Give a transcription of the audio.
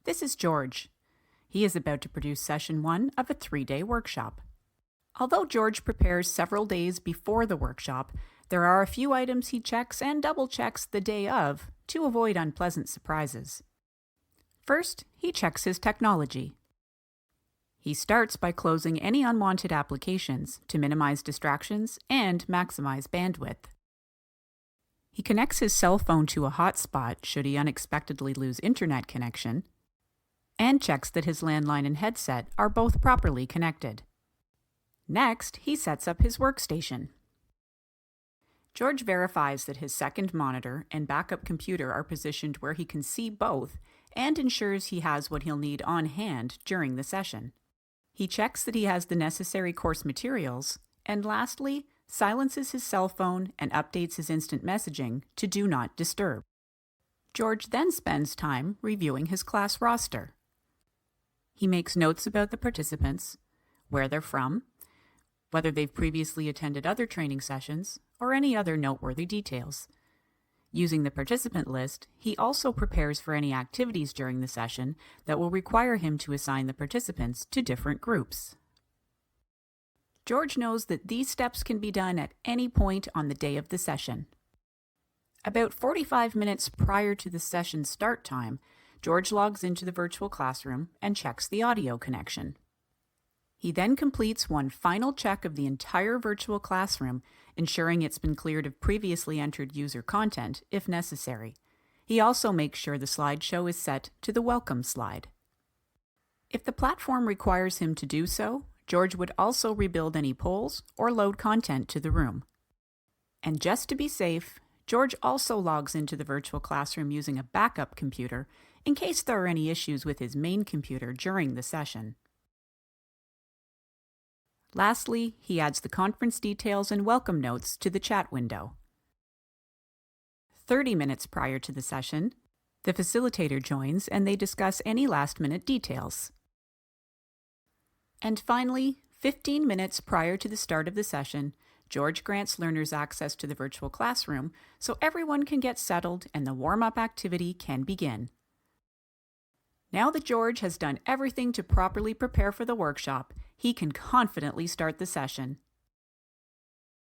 This is George. He is about to produce session 1 of a 3-day workshop. Although George prepares several days before the workshop, there are a few items he checks and double-checks the day of to avoid unpleasant surprises. First, he checks his technology. He starts by closing any unwanted applications to minimize distractions and maximize bandwidth. He connects his cell phone to a hotspot should he unexpectedly lose internet connection, and checks that his landline and headset are both properly connected. Next, he sets up his workstation. George verifies that his second monitor and backup computer are positioned where he can see both and ensures he has what he'll need on hand during the session. He checks that he has the necessary course materials, and lastly, silences his cell phone and updates his instant messaging to Do Not Disturb. George then spends time reviewing his class roster. He makes notes about the participants, where they're from, whether they've previously attended other training sessions, or any other noteworthy details. Using the participant list, he also prepares for any activities during the session that will require him to assign the participants to different groups. George knows that these steps can be done at any point on the day of the session. About 45 minutes prior to the session start time, George logs into the virtual classroom and checks the audio connection. He then completes one final check of the entire virtual classroom, ensuring it's been cleared of previously entered user content if necessary. He also makes sure the slideshow is set to the welcome slide. If the platform requires him to do so, George would also rebuild any polls or load content to the room. And just to be safe, George also logs into the virtual classroom using a backup computer in case there are any issues with his main computer during the session. Lastly, he adds the conference details and welcome notes to the chat window. 30 minutes prior to the session, the facilitator joins and they discuss any last-minute details. And finally, 15 minutes prior to the start of the session, George grants learners access to the virtual classroom so everyone can get settled and the warm-up activity can begin. Now that George has done everything to properly prepare for the workshop, he can confidently start the session.